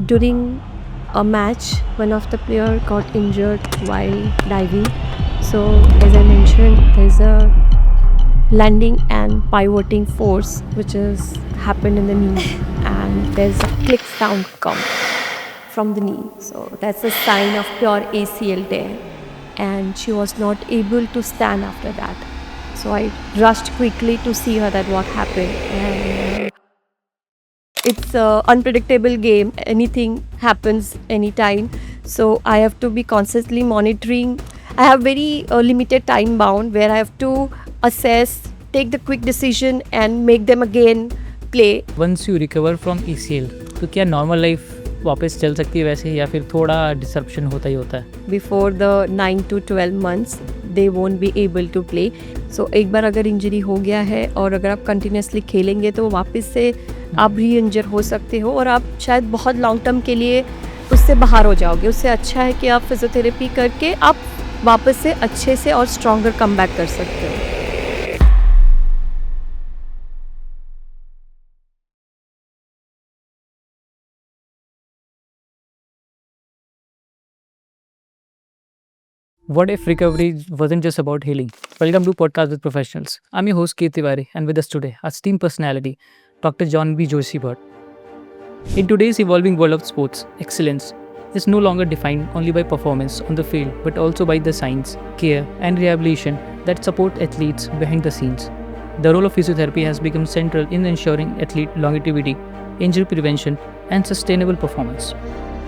During a match, one of the player got injured while diving. So as I mentioned, there's a landing and pivoting force which has happened in the knee, and there's a click sound come from the knee. So that's a sign of pure ACL tear, and she was not able to stand after that. So I rushed quickly to see her that what happened, and it's a unpredictable game. Anything happens anytime. So I have to be constantly monitoring. I have very limited time bound where I have to assess, take the quick decision and make them again play. Once you recover from ECL तो क्या normal life वापस चल सकती है वैसे, या फिर थोड़ा डिसरप्शन होता ही होता है? Before the 9 to 12 months they won't be able to play. So एक बार अगर इंजरी हो गया है और अगर आप कंटिन्यूसली खेलेंगे तो वापस से आप री इंजर हो सकते हो और आप शायद बहुत लॉन्ग टर्म के लिए उससे बाहर हो जाओगे. उससे अच्छा है कि आप फिजियोथेरेपी करके आप वापस से अच्छे से और स्ट्रॉन्गर कमबैक कर सकते हो. What if recovery wasn't just about healing? Welcome to Podcast with Professionals. I'm your host Keith Tiwari, and with us today, our esteemed personality, Dr. John B. Joshi Bhatt. In today's evolving world of sports, excellence is no longer defined only by performance on the field, but also by the science, care, and rehabilitation that support athletes behind the scenes. The role of physiotherapy has become central in ensuring athlete longevity, injury prevention, and sustainable performance.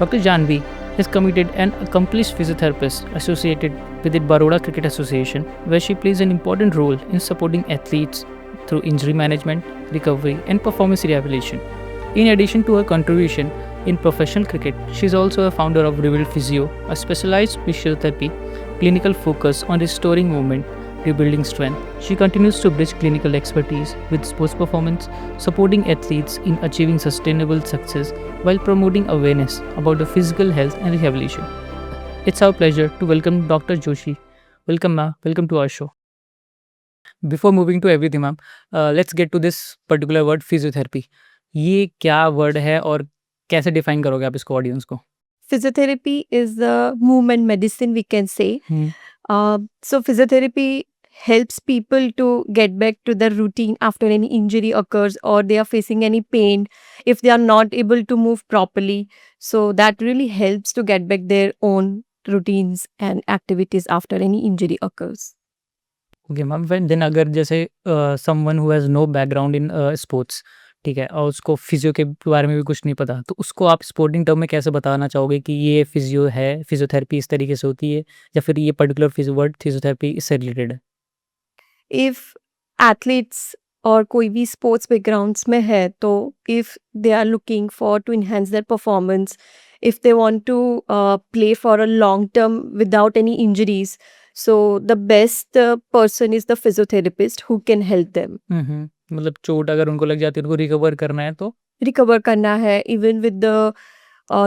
Dr. Janvi is committed and accomplished physiotherapist associated with the Baroda Cricket Association, where she plays an important role in supporting athletes through injury management, recovery, and performance rehabilitation. In addition to her contribution in professional cricket, she is also a founder of Rebuild Physio, a specialized physiotherapy clinical focus on restoring movement, rebuilding strength. She continues to bridge clinical expertise with sports performance, supporting athletes in achieving sustainable success while promoting awareness about the physical health and rehabilitation. It's our pleasure to welcome Dr. Joshi. Welcome, ma'am. Welcome to our show. Before moving to everything, ma'am, let's get to this particular word, physiotherapy. ये क्या word है और कैसे define करोगे आप इसको audience को? Physiotherapy is a movement medicine, we can say. So physiotherapy helps people to get back to their routine after any injury occurs or they are facing any pain if they are not able to move properly. So that really helps to get back their own routines and activities after any injury occurs. Okay ma'am, then अगर जैसे someone who has no background in sports, ठीक है, और उसको physio के बारे में भी कुछ नहीं पता, तो उसको आप स्पोर्टिंग टर्म में कैसे बताना चाहोगे कि ये फिजियो है, फिजियोथेरेपी इस तरीके से होती है, या फिर ये पर्टिकुलर वर्ड फिजियोथेरेपी इससे रिलेटेड है? If athletes और कोई भी स्पोर्ट्स बैकग्राउंड्स में है तो if they are looking for to enhance their performance, if they want to play for a long term without any injuries, so the best person is the physiotherapist who can help them. मतलब चोट अगर उनको लग जाती है, उनको recover करना है तो रिकवर करना है, even with the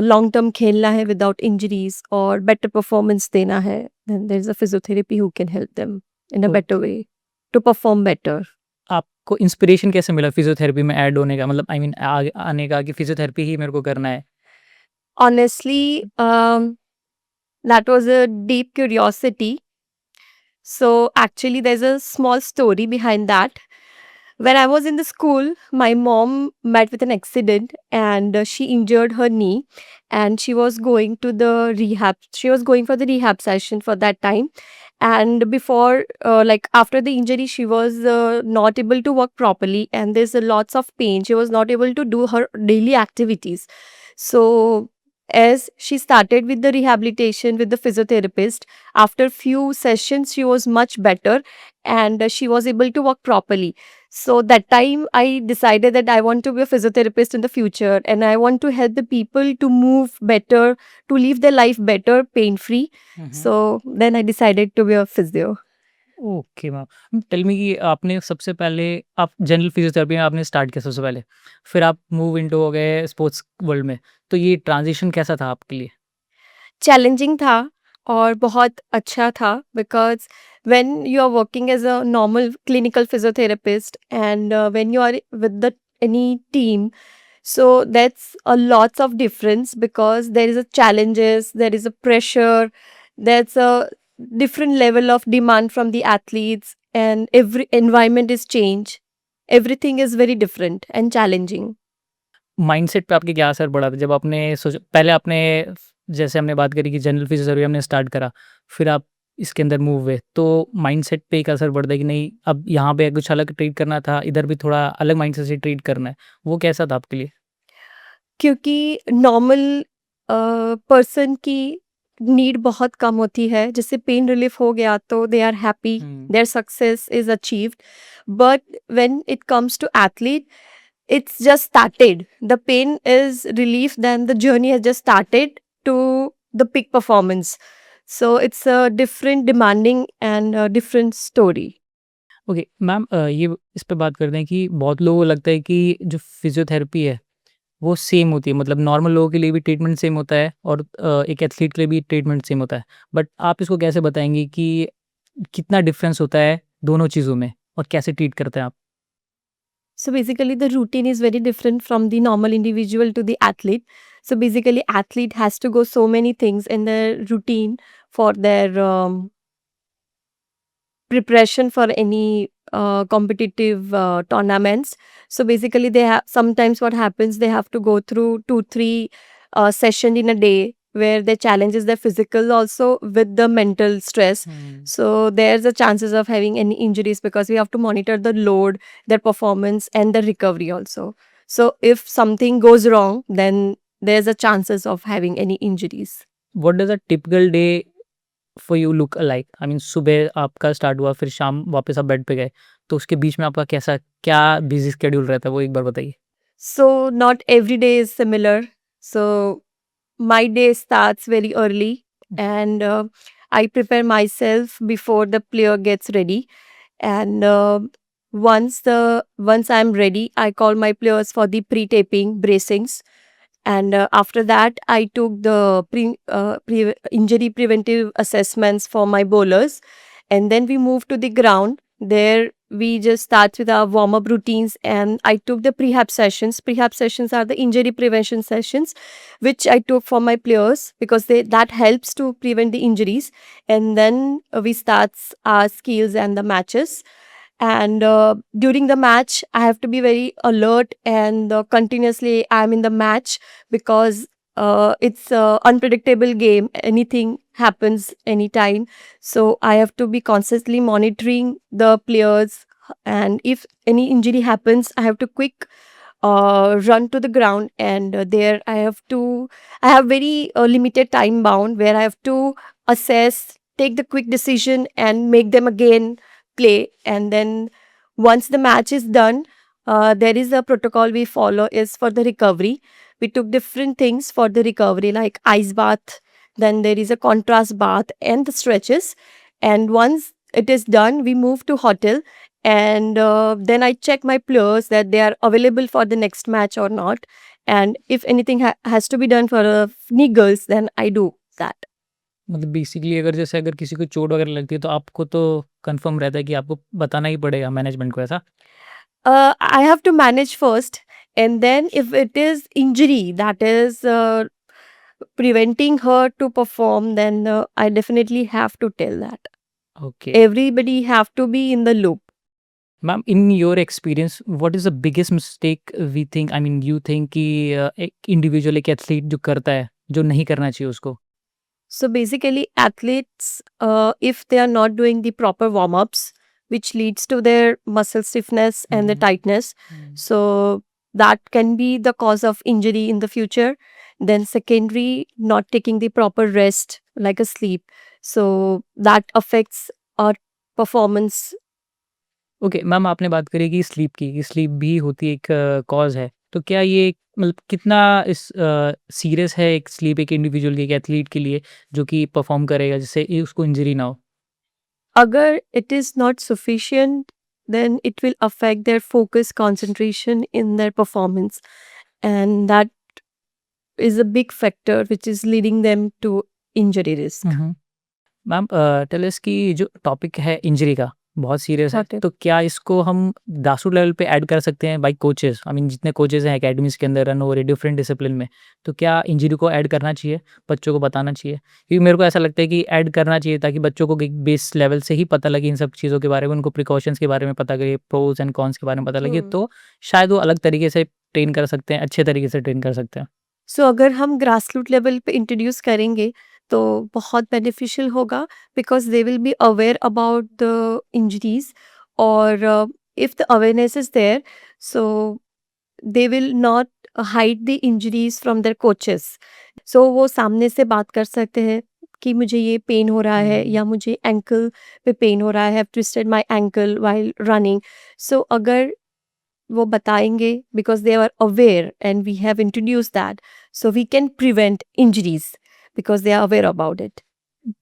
long term खेलना है विदाउट इंजरीज और बेटर परफॉर्मेंस देना है, then there is a physiotherapy who can help them in a better way to perform better. आपको इंस्पिरेशन कैसे मिला फिजियोथेरेपी में ऐड होने का, मतलब आई मीन आने का कि फिजियोथेरेपी ही मेरे को करना है? Honestly, that was a deep curiosity. So actually there's a small story behind that. When I was in the school, my mom met with an accident and she injured her knee and she was going to the rehab. She was going for the rehab session for that time. And before, like after the injury, she was not able to walk properly and there's a lots of pain. She was not able to do her daily activities. So as she started with the rehabilitation with the physiotherapist, after few sessions, she was much better and she was able to walk properly. So that time I decided that I want to be a physiotherapist in the future and I want to help the people to move better, to live their life better, pain free. So then I decided to be a physio. Okay ma'am, tell me कि आपने सबसे पहले आप general physiotherapy में आपने start किया सबसे पहले, फिर आप मूव इनटू हो गए स्पोर्ट्स वर्ल्ड में, तो ये ट्रांजिशन कैसा था आपके लिए? चैलेंजिंग था और बहुत अच्छा था because when you are working as a normal clinical physiotherapist and when you are with the any team, So that's a lots of difference, because there is a challenges, there is a pressure, there's a different level of demand from the athletes, and every environment is changed. Everything is very different and challenging. Mindset पे आपके क्या असर पड़ा था जब आपने सोचा पहले आपने जैसे हमने बात करी कि जनरल फिजियोथेरेपी हमने स्टार्ट करा, फिर आप इसके अंदर मूव हुए, तो माइंडसेट पे एक असर पड़ता है कि नहीं अब यहाँ पे कुछ अलग ट्रीट करना था, इधर भी थोड़ा अलग माइंडसेट से ट्रीट करना है, वो कैसा था आपके लिए? क्योंकि नॉर्मल पर्सन की नीड बहुत कम होती है, जैसे पेन रिलीफ हो गया तो they are happy, their success is achieved. But when it comes to athlete, it's just started. The pain is relief, then the journey has just started to the peak performance. So it's a different demanding and a different story. Okay ma'am ये इस पे बात करते हैं कि बहुत लोगों को लगता है कि जो फिजियोथेरेपी है वो सेम होती है, मतलब नॉर्मल लोगों के लिए भी ट्रीटमेंट सेम होता है और एक एथलीट के लिए भी ट्रीटमेंट सेम होता है, बट आप इसको कैसे बताएंगे कि कितना डिफरेंस होता है दोनों चीज़ों में और कैसे ट्रीट करते हैं आप? So basically the routine is very different from the normal individual to the athlete. So basically athlete has to go so many things in their routine for their preparation for any competitive tournaments. So basically they have, sometimes what happens, they have to go through 2-3 session in a day, where they challenges their physical also with the mental stress. So there's a chances of having any injuries, because we have to monitor the load, their performance and the recovery also. So if something goes wrong, then there's a chances of having any injuries. What does a typical day for you look like? I mean सुबह आपका start हुआ, फिर शाम वापस आप bed पे गए, तो उसके बीच में आपका कैसा क्या बिजी स्केड्यूल रहता है वो एक बार बताइए? So not every day is similar. So my day starts very early, and I prepare myself before the player gets ready. And once I'm ready, I call my players for the pre-taping bracings. And after that, I took the injury preventive assessments for my bowlers, and then we moved to the ground. There we just start with our warm up routines, and I took the prehab sessions. Prehab sessions are the injury prevention sessions, which I took for my players, because that helps to prevent the injuries. And then we start our skills and the matches. And during the match, I have to be very alert, and continuously I'm in the match, because it's a unpredictable game. Anything happens anytime. So I have to be constantly monitoring the players. And if any injury happens, I have to quick run to the ground. And there I have very limited time bound, where I have to assess, take the quick decision and make them again play. And then once the match is done, there is a protocol we follow is for the recovery. We took different things for the recovery, like ice bath, then there is a contrast bath and the stretches. And once it is done, we move to hotel. And then I check my players that they are available for the next match or not. And if anything has to be done for niggles, then I do that. मतलब basically अगर जैसे अगर किसी को चोट वगैरह लगती है तो आपको तो कंफर्म रहता है कि आपको बताना ही पड़ेगा मैनेजमेंट को, ऐसा? I have to manage first, and then if it is injury that is preventing her to perform, then I definitely have to tell that. Okay Everybody have to be in the loop. Ma'am, in your experience what is the biggest mistake we think, I mean you think कि एक individual एक athlete जो करता है जो नहीं करना चाहिए उसको? So basically, athletes, if they are not doing the proper warm ups, which leads to their muscle stiffness and the tightness, so that can be the cause of injury in the future. Then, secondary, not taking the proper rest, like a sleep, so that affects our performance. Okay ma'am, आपने बात करी कि sleep की, कि sleep भी होती है एक कॉज है, तो क्या ये मतलब कितना इस सीरियस है एक स्लीप एक इंडिविजुअल के, एक एथलीट के लिए जो कि परफॉर्म करेगा जिससे ये उसको इंजरी ना हो? Agar it is not sufficient, then it will affect their focus, concentration in their performance, and that is a big factor which is leading them to injury risk. Ma'am tell us कि जो topic है injury का, बहुत serious है। Got it. तो क्या इसको हम ग्रासरूट लेवल पे ऐड कर सकते हैं बाय कोचेस? आई मीन जितने कोचेस हैं एकेडमीज़ के अंदर रन हो रहे डिफरेंट डिसिप्लिन में, तो क्या इंजरी को ऐड करना चाहिए, बच्चों को बताना चाहिए? क्योंकि मेरे को ऐसा लगता है कि ऐड करना चाहिए ताकि बच्चों को एक बेस लेवल से ही पता लगे इन सब चीज़ों के बारे में, उनको प्रिकॉशंस के बारे में पता लगे, प्रोज़ एंड कॉन्स के बारे में पता लगे, Hmm. तो शायद वो अलग तरीके से ट्रेन कर सकते हैं, अच्छे तरीके से ट्रेन कर सकते हैं। सो अगर हम ग्रासरूट लेवल पे इंट्रोड्यूस करेंगे तो बहुत बेनिफिशियल होगा because they will be aware about the injuries और if the awareness is there so they will not hide the injuries from their coaches so वो सामने से बात कर सकते हैं कि मुझे ये पेन हो रहा है या मुझे एंकल पे पेन हो रहा है, have twisted my ankle while running. So अगर वो बताएंगे because they are aware and we have introduce that so we can prevent injuries because they are aware about it.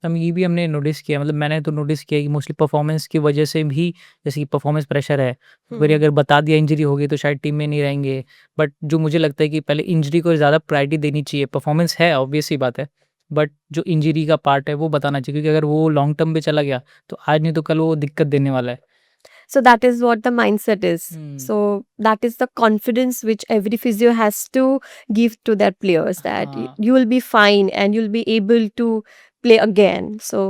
हम ये भी हमने नोटिस किया, मतलब मैंने तो नोटिस किया कि मोस्टली परफॉर्मेंस की वजह से भी, जैसे कि परफॉर्मेंस प्रेशर है, फिर अगर बता दिया इंजरी हो गई तो शायद टीम में नहीं रहेंगे। बट जो मुझे लगता है कि पहले इंजरी को ज़्यादा प्रायोरिटी देनी चाहिए। परफॉर्मेंस है ऑब्वियस सी बात है, बट जो इंजरी का पार्ट है वो बताना चाहिए, क्योंकि अगर वो लॉन्ग टर्म पे चला गया तो आज नहीं तो कल वो दिक्कत देने वाला है। So that is what the mindset is. Hmm, So that is the confidence which every physio has to give to their players that हाँ, you will be fine and you'll be able to play again. So,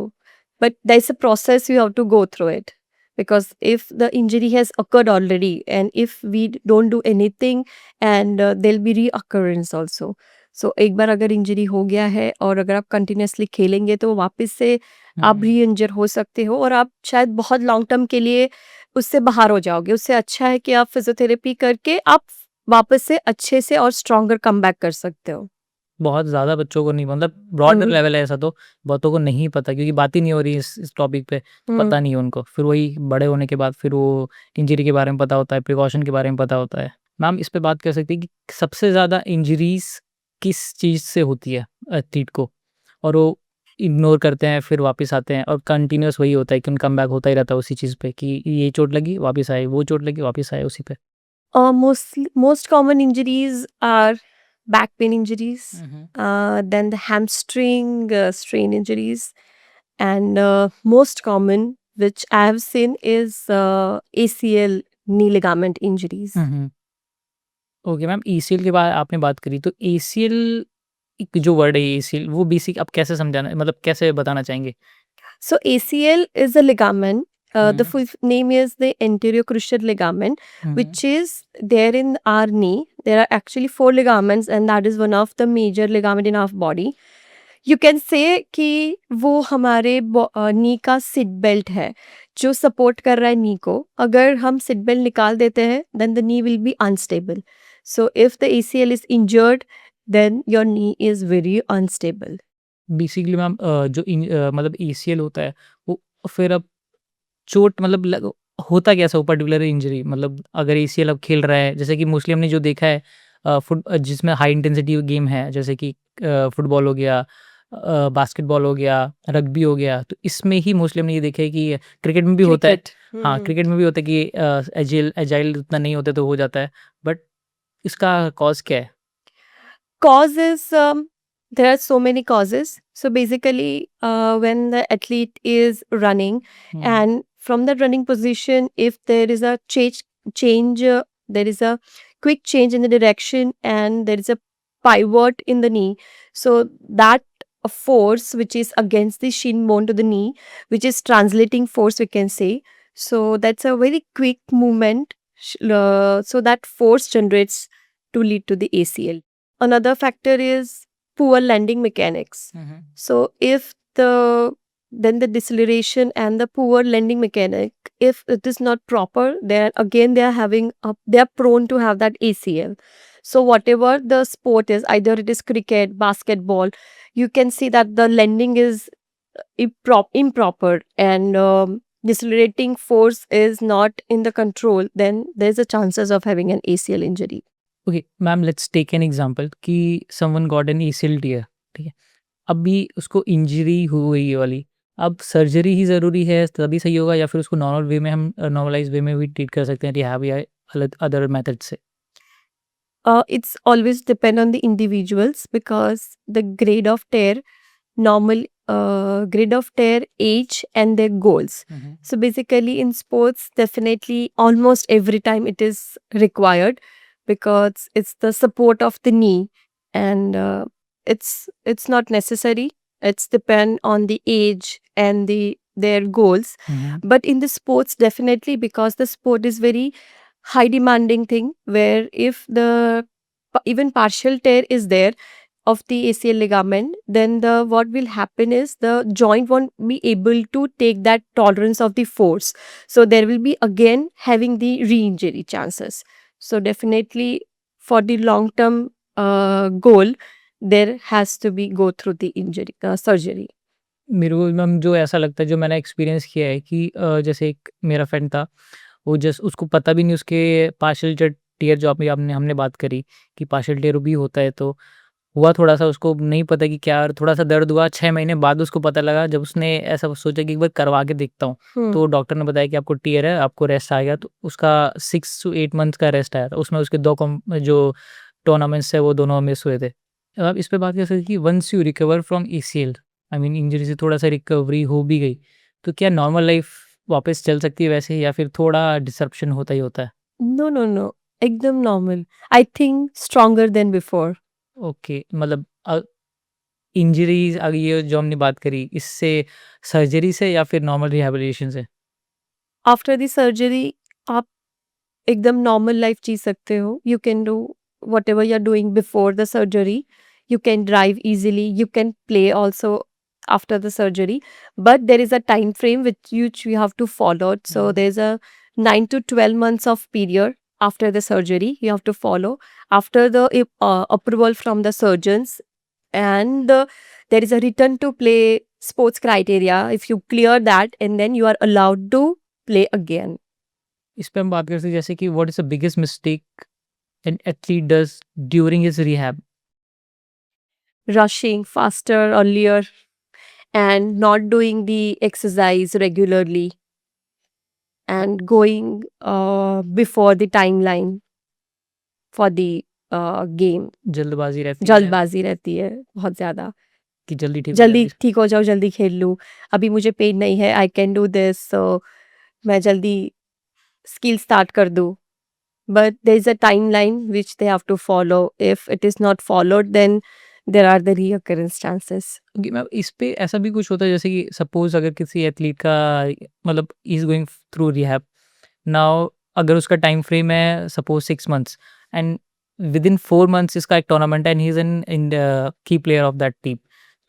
but there's a process you have to go through it because if the injury has occurred already and if we don't do anything and there'll be reoccurrence also. So एक बार अगर injury हो गया है और अगर आप continuously खेलेंगे तो वापस से आप री इंजर हो सकते हो और आप शायद बहुत लॉन्ग टर्म के लिए उससे बाहर हो जाओगे। उससे अच्छा है कि आप फिजियोथेरेपी करके आप वापस से अच्छे से और स्ट्रॉन्गर कमबैक कर सकते हो। बहुत ज़्यादा बच्चों को नहीं, मतलब ब्रॉड हुँ, लेवल है ऐसा, तो बहुतों को नहीं पता क्योंकि बात ही नहीं हो रही इस टॉपिक पे, तो हुँ। पता नहीं है उनको। फिर वही बड़े होने के बाद फिर वो इंजरी के बारे में पता होता है, प्रिकॉशन के बारे में पता होता है। मैम इस पे बात कर सकती हैं कि सबसे ज़्यादा इंजरीज़ किस चीज़ से होती है एथलीट को? और वो इग्नोर करते हैं, फिर वापस आते हैं और कंटिन्यूअस वही होता है कि उनका कमबैक होता ही रहता है उसी चीज़ पे कि ये चोट लगी, वापस आए, वो चोट लगी, वापस आए उसी पे। Most common injuries are back pain injuries, hmm, hmm. then the hamstring strain injuries, and most common which I have seen is ACL knee ligament injuries. Hmm, hmm. Okay ma'am, ACL के बाद आपने बात करी, तो ACL एक जो word है ACL, वो बेसिक आप कैसे समझाना, मतलब कैसे बताना चाहेंगे? So ACL is a ligament. The hmm, full name is the anterior cruciate ligament, hmm, which is there in our knee. There are actually four ligaments, and that is one of the major ligament in our body. You can say कि वो हमारे नी का seat belt है जो support कर रहा है नी को। अगर हम सीट बेल्ट निकाल देते हैं then the knee will be unstable. So if the ACL is injured then your knee is very unstable. Basically ma'am मतलब एसीएल होता है, वो फिर अब चोट मतलब होता कैसा वो पर्टिकुलर इंजरी, मतलब अगर एसीएल अब खेल रहा है, जैसे कि मोस्टली हमने जो देखा है जिसमें हाई इंटेंसिटी गेम है, जैसे कि फुटबॉल हो गया, बास्केटबॉल हो गया, रग्बी हो गया, तो इसमें ही मोस्टली हमने ये देखा है कि क्रिकेट में भी होता है। Cricket. हाँ, क्रिकेट में भी होता है कि एजाइल उतना नहीं होता तो हो जाता है, बट इसका कॉज क्या है? Cause is there are so many causes. So basically, when the athlete is running, hmm, and from the running position, if there is a change, there is a quick change in the direction, and there is a pivot in the knee. So that a force which is against the shin bone to the knee, which is translating force, we can say. So that's a very quick movement. So that force generates to lead to the ACL. Another factor is poor landing mechanics. Hmm, So if the deceleration and the poor landing mechanic, if it is not proper, then again they are prone to have that ACL. So whatever the sport is, either it is cricket, basketball, you can see that the landing is improper and decelerating force is not in the control, then there's a chances of having an ACL injury. Okay ma'am, let's take an example कि someone got an ACL tear, ठीक है? अभी उसको injury हुई ये वाली, अब surgery ही ज़रूरी है तभी सही होगा, या फिर उसको नॉर्मल वे में हम नॉर्मलाइज़ वे में भी ट्रीट कर सकते हैं रिहैब या अलग अदर मेथड से? It's always depend on the individuals because the grade of tear normal grid of their age and their goals. So basically, in sports, definitely almost every time it is required because it's the support of the knee, and it's not necessary. It's depend on the age and their goals. But in the sports, definitely because the sport is very high demanding thing where if the even partial tear is there of the ACL ligament, then the what will happen is the joint won't be able to take that tolerance of the force. So there will be again having the re-injury chances. So definitely for the long term goal, there has to be go through the injury surgery. मेरे को ma'am जो ऐसा लगता है जो मैंने experience किया है कि जैसे एक मेरा फ्रेंड था, वो जस्ट उसको पता भी नहीं उसके पार्शियल जो टियर जो अभी आपने हमने बात करी कि पार्शियल टियर भी होता है, तो हुआ थोड़ा-सा उसको नहीं पता कि क्या, थोड़ा-सा दर्द हुआ, 6 महीने बाद उसको पता लगा जब उसने ऐसा सोचा कि एक बार करवा के देखता हूँ, तो डॉक्टर ने बताया कि आपको टियर है, आपको रेस्ट आएगा, तो उसका 6 टू 8 मंथ्स का रेस्ट आया था। उसमें उसके 2 जो टूर्नामेंट्स है वो दोनों मिस हुए थे। अब आप इस पे बात कर सकते हैं कि once you recover from ACL, I mean injury से थोड़ा-सा रिकवरी हो भी गई, तो क्या नॉर्मल लाइफ वापस चल सकती है वैसे, या फिर थोड़ा डिसरप्शन होता ही होता है? No, no, no. एकदम normal. I think stronger than before. Okay, मतलब इंजरीज़ ये जो हमने बात करी, इससे सर्जरी से या फिर नॉर्मल रिहैबिलिटेशन से? आफ्टर द सर्जरी आप एकदम नॉर्मल लाइफ जी सकते हो. You can do whatever you are doing before the surgery. You can drive easily. You can play also after the surgery. But there is a time frame which you have to follow. So there's a 9 to 12 months of period after the surgery you have to follow. After the approval from the surgeons, and there is a return to play sports criteria. If you clear that, and then you are allowed to play again. इस पे हम बात कर सकते हैं जैसे कि what is the biggest mistake an athlete does during his rehab? Rushing faster earlier and not doing the exercise regularly and going before the timeline for the game. जल्दबाज़ी रहती है जल्दबाजी रहती है बहुत ज़्यादा. कि जल्दी ठीक हो जल्दी जाए। ठीक हो जाओ, जल्दी खेल लूँ. अभी मुझे पेन नहीं है, आई कैन डू दिस, सो मैं जल्दी स्किल स्टार्ट कर दूँ. But there is a timeline which they have to follow. If it is not followed, then there are the reoccurrence chances. क्योंकि मैम इस पे ऐसा भी कुछ होता है जैसे कि सपोज़ अगर किसी एथलीट का मतलब he is going through rehab, now अगर उसका टाइम फ्रेम है suppose 6 months and within 4 months इसका एक टूर्नामेंट है and he is in the key player of that team,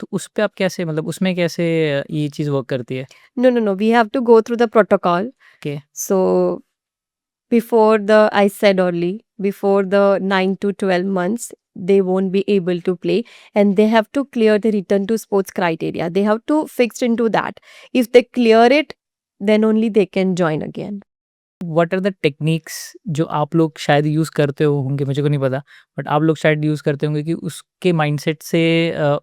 तो उस पे आप कैसे, मतलब उसमें कैसे ये चीज़ वर्क करती है? No, no, no. We have to go through the protocol. Okay, So before I said early, before the 9 to 12 months, they won't be able to play, and they have to clear the return to sports criteria. They have to fix into that. If they clear it, then only they can join again. What are the techniques जो आप लोग शायद use करते हो होंगे, मुझे को नहीं पता, बट आप लोग शायद यूज़ करते होंगे कि उसके माइंडसेट से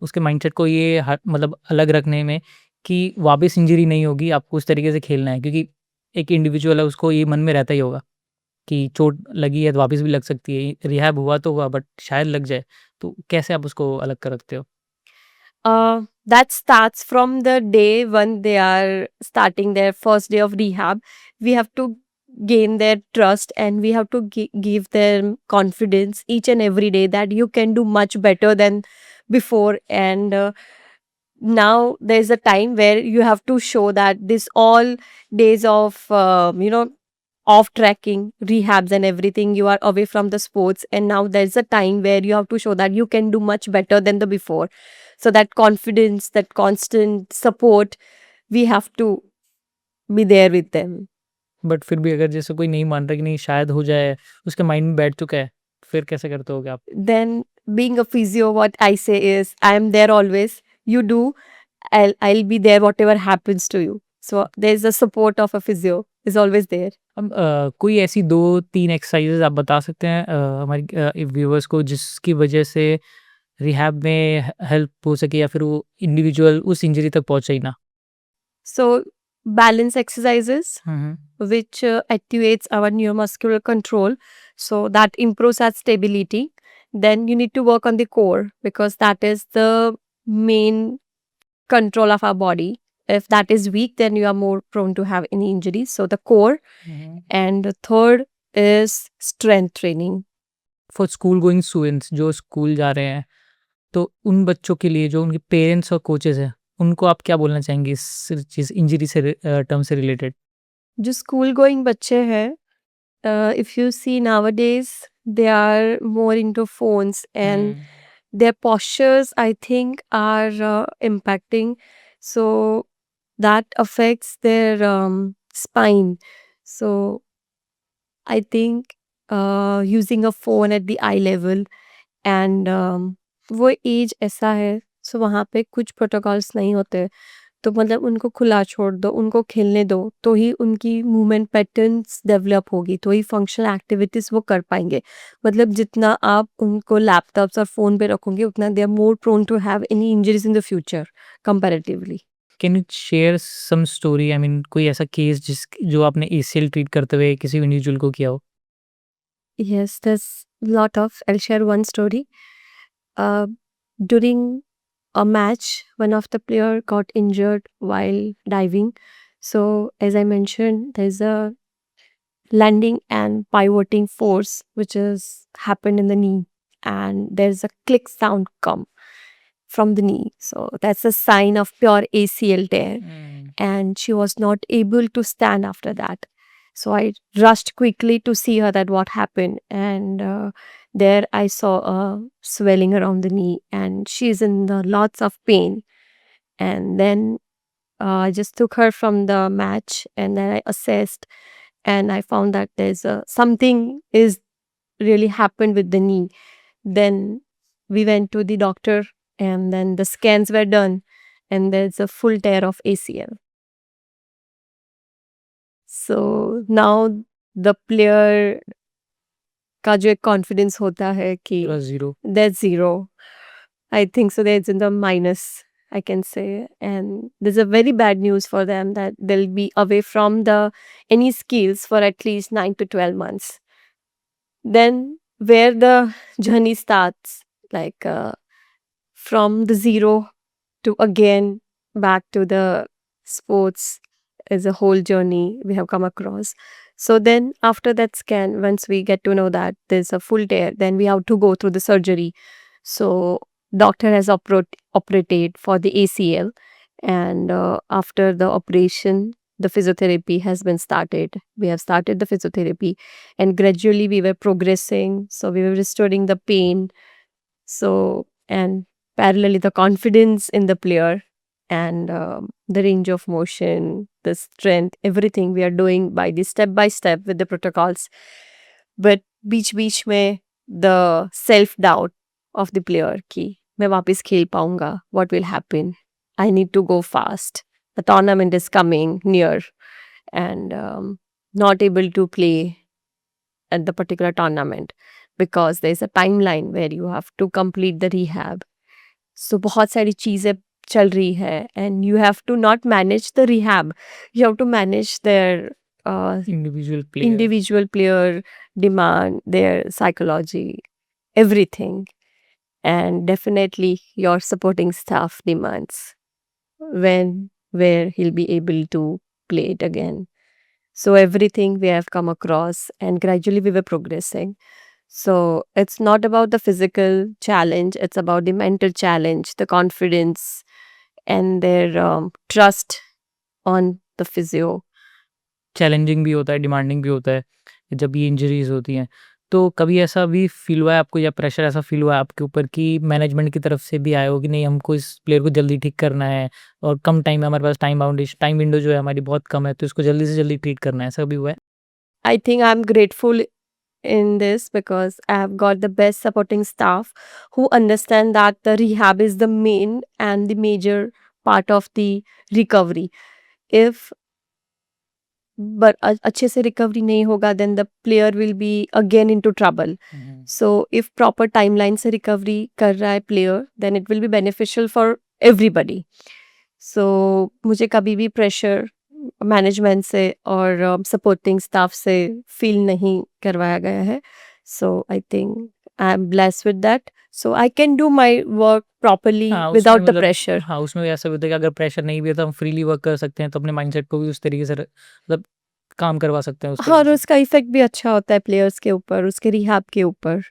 उसके माइंडसेट को ये मतलब अलग रखने में कि वापस इंजरी नहीं होगी, आपको उस तरीके से खेलना है, क्योंकि एक इंडिविजुअल है उसको ये मन में रहता ही होगा कि चोट लगी है तो वापस भी लग सकती है, रिहैब हुआ तो हुआ बट शायद लग जाए, तो कैसे आप उसको अलग कर रखते हो? That starts from the day when they are starting their first day of rehab. We have to gain their trust, and we have to give them confidence each and every day that you can do much better than before. And now there's a time where you have to show that this all days of off tracking rehabs and everything, you are away from the sports, and now there's a time where you have to show that you can do much better than the before. So that confidence, that constant support, we have to be there with them. But फिर भी अगर जैसे कोई नहीं मान रहा कि नहीं शायद हो जाए, उसके माइंड में बैठ चुका है, फिर कैसे करते होगे आप? Then being a physio, what I say is I am there always. You do, I'll be there whatever happens to you. So there's a support of a physio is always there. अब कोई ऐसी 2-3 exercises आप बता सकते हैं हमारी viewers को जिसकी वजह से रिहैब में हेल्प हो सके या फिर वो इंडिविजुअल उस इंजरी तक पहुँचे ही ना? So balance exercises hmm, hmm. which activates our neuromuscular control, so that improves our stability. Then you need to work on the core because that is the main control of our body. If that is weak, then you are more prone to have any injuries. So the core. And the third is strength training. For school going students जो school जा रहे हैं, तो उन बच्चों के लिए जो उनके पेरेंट्स और कोचेस हैं, उनको आप क्या बोलना चाहेंगे इस चीज़ इंजरी से टर्म से रिलेटेड? जो स्कूल गोइंग बच्चे हैं, if you see nowadays, they are more into phones and their postures, I think, are impacting. So that affects their spine. So I think using a phone at the eye level and वो as ऐसा है, सो वहाँ पे कुछ protocols नहीं होते, तो मतलब उनको खुला छोड़ दो, उनको खेलने दो, तो ही उनकी मूवमेंट पैटर्न्स डेवलप होगी, तो ही फंक्शनल एक्टिविटीज़ वो कर पाएंगे। मतलब जितना आप उनको लैपटॉप्स और फ़ोन पे रखोगे, उतना they are more prone to have any injuries in the future comparatively. Can you share some story, I mean कोई ऐसा केस जो आपने एसीएल ट्रीट करते हुए किसी इंडिविजुअल को किया हो? Yes, there's lot of. I'll share one story. During a match, one of the player got injured while diving. So as I mentioned, there's a landing and pivoting force which is happened in the knee, and there's a click sound come from the knee. So that's a sign of pure ACL tear, and she was not able to stand after that. So I rushed quickly to see her that what happened, and there I saw a swelling around the knee, and she's in the lots of pain. And then I just took her from the match, and then I assessed, and I found that there's something is really happened with the knee. Then we went to the doctor, and then the scans were done, and there's a full tear of ACL. So now the player का जो एक confidence होता है कि पूरा zero. that's zero. I think so that's in the minus, I can say. And there's a very bad news for them that they'll be away from the any skills for at least 9 to 12 months. Then where the journey starts, like from the zero to again back to the sports, is a whole journey we have come across. So then after that scan, once we get to know that there's a full tear, then we have to go through the surgery. So doctor has operated for the ACL, and after the operation, the physiotherapy has been started. We have started the physiotherapy, and gradually we were progressing. So we were restoring the pain. So, and parallelly the confidence in the player, and the range of motion, the strength, everything we are doing by the step by step with the protocols. But बीच में the self doubt of the player कि मैं वापस खेल पाऊंगा, what will happen? I need to go fast. The tournament is coming near, and not able to play at the particular tournament because there's a timeline where you have to complete the rehab. So बहुत सारी चीज़ें चल रही है, and you have to not manage the rehab. You have to manage their individual player demand, their psychology, everything. And definitely your supporting staff demands when, where he'll be able to play it again. So everything we have come across, and gradually we were progressing. So it's not about the physical challenge, it's about the mental challenge, the confidence, and their trust on the physio. Challenging भी होता है, demanding भी होता है, जब ये injuries होती हैं। तो कभी ऐसा भी फ़ील हुआ है आपको, या प्रेशर ऐसा फ़ील हुआ है आपके ऊपर कि मैनेजमेंट की तरफ से भी आया हो कि नहीं, हमको इस प्लेयर को जल्दी ठीक करना है और कम टाइम है हमारे पास, टाइम विंडो जो है हमारी बहुत कम है, तो इसको जल्दी से जल्दी ट्रीट करना है, ऐसा भी हुआ है? I think I'm grateful in this because I have got the best supporting staff who understand that the rehab is the main and the major part of the recovery. If but अच्छे से recovery नहीं होगा, then the player will be again into trouble. So if proper timeline से recovery कर रहा है player, then it will be beneficial for everybody. So मुझे कभी भी pressure मैनेजमेंट से और सपोर्टिंग स्टाफ से फील नहीं करवाया गया है. So I think I'm blessed with that. So I can do my work properly हाँ, उसमें without the मतलब pressure. हाँ, उसमें भी ऐसा भी होता है कि अगर प्रेशर नहीं भी है तो हम फ्रीली वर्क कर सकते हैं, तो अपने माइंडसेट को भी उस तरीके से मतलब काम करवा सकते हैं उस हाँ, और तरीके से। उसका इफ़ेक्ट भी अच्छा होता है प्लेयर्स के ऊपर, उसके रिहैब के ऊपर।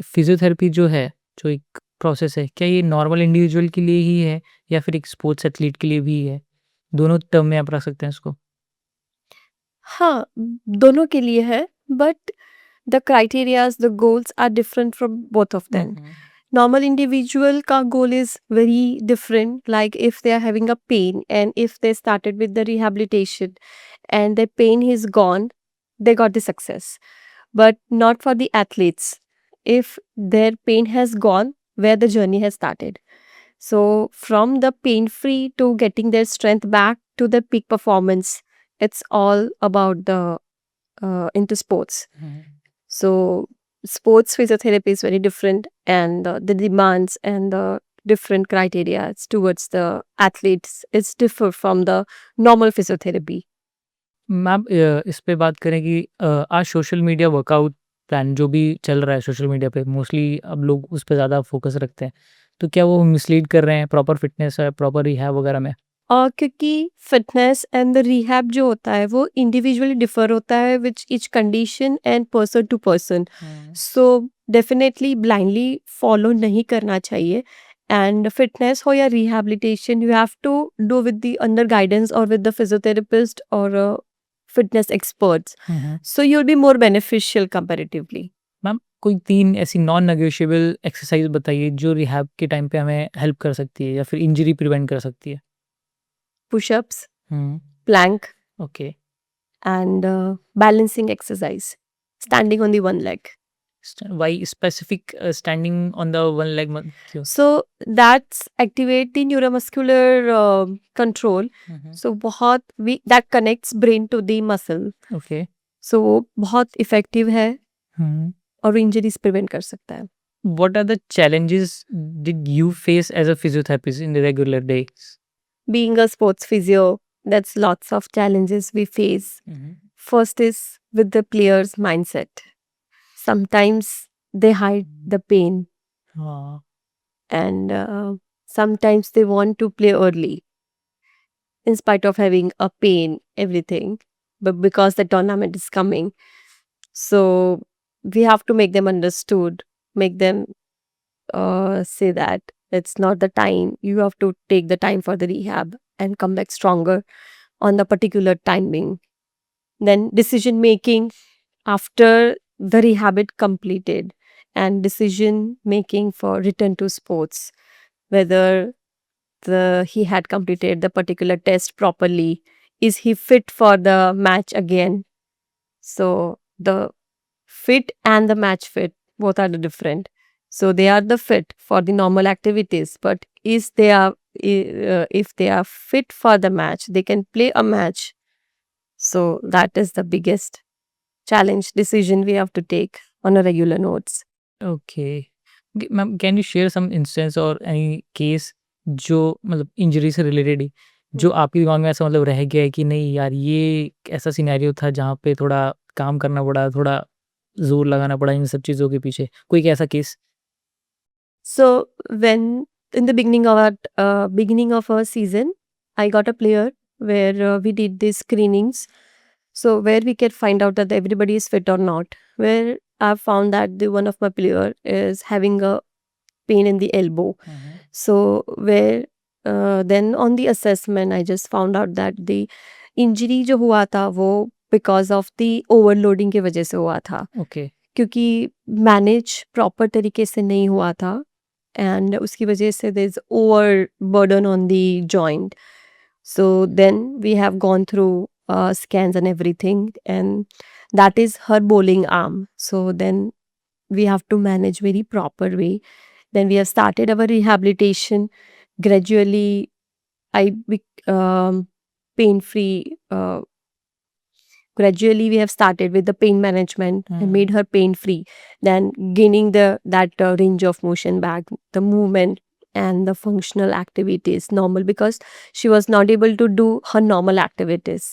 फिजियोथेरेपी जो है, जो एक प्रोसेस है, क्या ये नॉर्मल इंडिविजुअल के लिए ही है या फिर एक स्पोर्ट्स एथलीट के लिए भी है? दोनों टर्म में आप रख सकते हैं इसको। हाँ, दोनों के लिए है, but the criterias, the goals are different from both of them. Normal individual ka goal is very different. Like if they are having a pain and if they started with the rehabilitation and their pain is gone, they got the success. But not for the athletes. If their pain has gone, where the journey has started. So from the pain free to getting their strength back to the peak performance, it's all about the into sports. So sports physiotherapy is very different, and the demands and the different criteria towards the athletes is differ from the normal physiotherapy. Ma'am इस पे बात करें कि आज social media workout plan जो भी चल रहा है सोशल मीडिया पे मोस्टली अब लोग उस पे ज़्यादा फोकस रखते हैं। तो क्या वो मिसलीड कर रहे हैं प्रॉपर फिटनेस है, प्रॉपर रिहैब वगैरह में? और क्योंकि फिटनेस एंड द रिहैब जो होता है वो इंडिविजुअली डिफर होता है which each condition and person to person. So definitely blindly follow नहीं करना चाहिए. एंड फिटनेस हो या rehabilitation, you have to do with the under guidance और विद द फिजियोथेरेपिस्ट और fitness experts. So you will be more beneficial comparatively. Ma'am कोई 3 ऐसी non negotiable exercise बताइए जो रिहैब के टाइम पे हमें हेल्प कर सकती है या फिर इंजरी प्रिवेंट कर सकती है? पुशअप्स, हुँ, plank okay. And balancing exercise, standing on the one leg. Why specific standing on the one leg क्यों? So that's activate the neuromuscular control. So बहुत we that connects brain to the muscle. Okay. So वो बहुत effective है हुँ। और injuries prevent कर सकता है. What are the challenges did you face as a physiotherapist in the regular days? Being a sports physio, that's lots of challenges we face. First is with the player's mindset. Sometimes they hide the pain, हाँ, and sometimes they want to play early in spite of having a pain, everything, but because the tournament is coming. So we have to make them understood, make them say that it's not the time. You have to take the time for the rehab and come back stronger on the particular timing. Then decision making after the rehab is completed, and decision making for return to sports, whether he had completed the particular test properly, is he fit for the match again. So the fit and the match fit both are the different. So they are the fit for the normal activities, but if they are fit for the match, they can play a match. So that is the biggest challenge decision we have to take on a regular notes. Okay. Ma'am can you share some instance और any case जो मतलब injury से related ही, जो आपके दिमाग में ऐसा मतलब रह गया है कि नहीं यार ये ऐसा सिनेरियो था जहाँ पे थोड़ा काम करना पड़ा, थोड़ा ज़ोर लगाना पड़ा इन सब चीज़ों के पीछे? कोई एक ऐसा case? So when in the beginning of our season, I got a player where we did these screenings. So where we can find out that everybody is fit or not. Where I found that the one of my player is having a pain in the elbow. So where then on the assessment, I just found out that the injury जो हुआ था वो because of the overloading के वजह से हुआ था. Okay. क्योंकि मैनेज प्रॉपर तरीके से नहीं हुआ था एंड उसकी वजह से there is over burden on the joint. So then we have gone through scans and everything, and that is her bowling arm. So then we have to manage very proper way. Then we have started our rehabilitation gradually. Pain free. Gradually we have started with the pain management and made her pain free, then gaining that range of motion back, the movement and the functional activities normal, because she was not able to do her normal activities.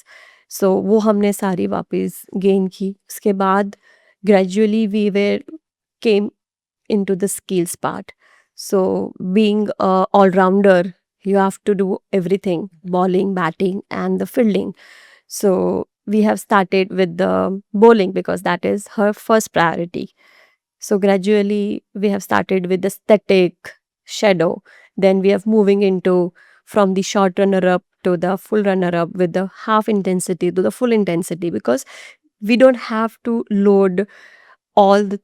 So वो हमने सारी वापस gain की. उसके बाद gradually we were came into the skills part. So being a all-rounder, you have to do everything, bowling, batting, and the fielding. So we have started with the bowling because that is her first priority. So gradually we have started with the static shadow. Then we are moving into from the short runner up to the full runner up with the half intensity to the full intensity, because we don't have to load all the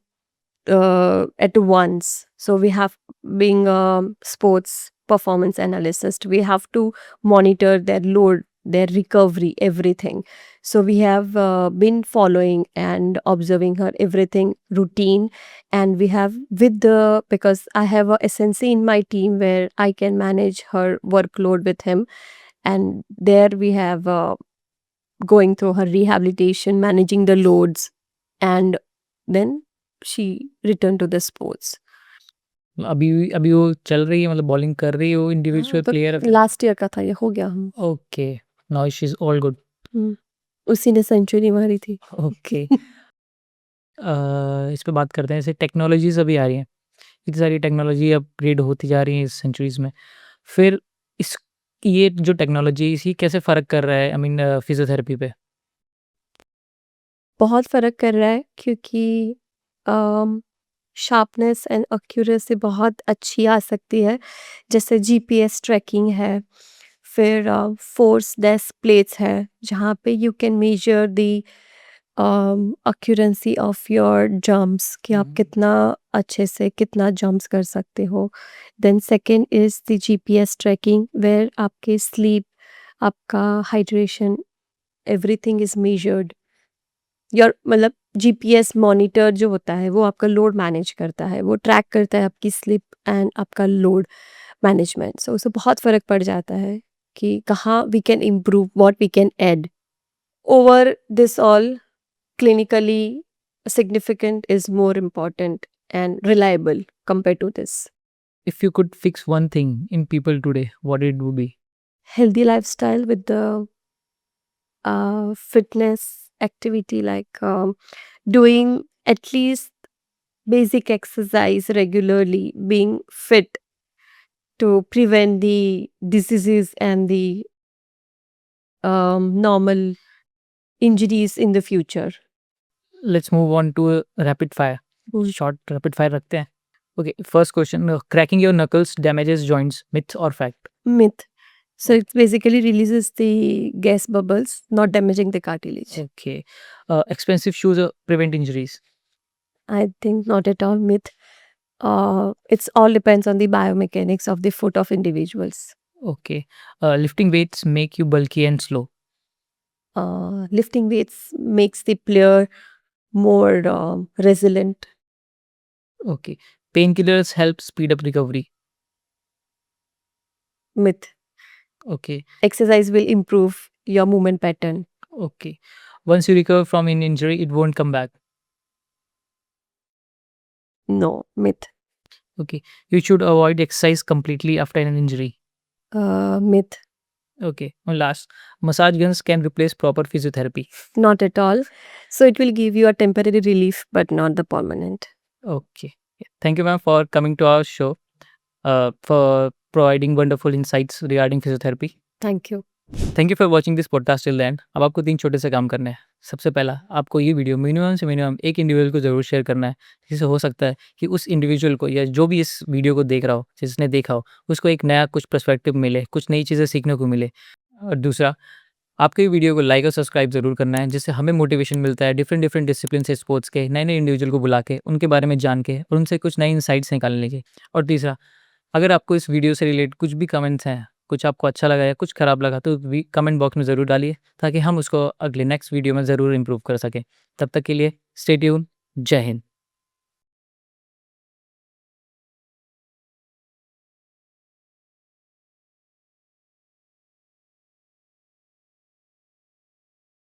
at once. So we have, being a sports performance analyst, we have to monitor their load, their recovery, everything. So we have been following and observing her everything routine. And we have, with the, because I have a SNC in my team where I can manage her workload with him, and there we have going through her rehabilitation, managing the loads, and then she returned to the sports. अभी अभी वो चल रही है, मतलब bowling कर रही है, वो इंडिविजुअल तो प्लेयर है। लास्ट ईयर का था, ये हो गया। Okay, now she is all good. उसी ने सेंचुरी मारी थी। ओके। इस पे बात करते हैं, जैसे टेक्नोलॉजीज अभी आ रही हैं, इतनी सारी टेक्नोलॉजी अपग्रेड होती जा रही है इस सेंचुरीज में। फिर इस ये जो टेक्नोलॉजी है, इसी कैसे फ़र्क कर रहा है, आई मीन फिजियोथेरेपी पे? बहुत फ़र्क कर रहा है, क्योंकि शार्पनेस एंड एक्यूरेसी बहुत अच्छी आ सकती है। जैसे जीपीएस ट्रैकिंग है, फिर फोर्स डेस्क प्लेट्स है, जहाँ पे you can measure the accuracy of your jumps, कि आप कितना अच्छे से कितना जंप्स कर सकते हो। Then second is the GPS tracking, where आपके स्लीप, आपका hydration, everything is measured. Your, मतलब जीपीएस मॉनिटर जो होता है वो आपका लोड मैनेज करता है, वो ट्रैक करता है आपकी स्लिप एंड आपका लोड मैनेजमेंट। सो उससे बहुत फ़र्क पड़ जाता है कि कहाँ we can improve, what we can add. Over this all, clinically significant is more important and reliable compared to this. If you could fix one thing in people today, what it would be? Healthy lifestyle with the fitness activity, like doing at least basic exercise regularly, being fit to prevent the diseases and the normal injuries in the future. Let's move on to rapid fire. Short rapid fire रखते हैं। Okay, first question, cracking your knuckles damages joints, myth or fact? Myth. So it basically releases the gas bubbles, not damaging the cartilage. Okay. Expensive shoes prevent injuries. I think not at all myth. It's all depends on the biomechanics of the foot of individuals. Okay. Lifting weights make you bulky and slow. Lifting weights makes the player more resilient. Okay. Painkillers help speed up recovery. Myth. Okay. Exercise will improve your movement pattern. Okay. Once you recover from an injury, it won't come back. No, myth. Okay. You should avoid exercise completely after an injury. Myth. Okay. And last, massage guns can replace proper physiotherapy. Not at all. So it will give you a temporary relief, but not the permanent. Okay. Yeah. Thank you, ma'am, for coming to our show, for providing wonderful insights regarding physiotherapy. Thank you. Thank you for watching this podcast till the end. अब आपको 3 छोटे से काम करने हैं। सबसे पहला, आपको ये वीडियो मिनिमम से मिनिमम एक इंडिविजुअल को ज़रूर शेयर करना है, जिससे हो सकता है कि उस इंडिविजुअल को, या जो भी इस वीडियो को देख रहा हो, जिसने देखा हो, उसको एक नया कुछ पर्सपेक्टिव मिले, कुछ नई चीज़ें सीखने को मिले। और दूसरा, आपको ये वीडियो को लाइक और सब्सक्राइब ज़रूर करना है, जिससे हमें मोटिवेशन मिलता है डिफरेंट डिसिप्लिन से स्पोर्ट्स के नए इंडिविजुअल को बुला के उनके बारे में जान के और उनसे कुछ नई इनसाइट्स निकालने के। और तीसरा, अगर आपको इस वीडियो से रिलेटेड कुछ भी कमेंट्स हैं, कुछ आपको अच्छा लगा या कुछ ख़राब लगा, तो भी कमेंट बॉक्स में ज़रूर डालिए, ताकि हम उसको अगले नेक्स्ट वीडियो में ज़रूर इम्प्रूव कर सकें। तब तक के लिए स्टे ट्यून। जय हिंद।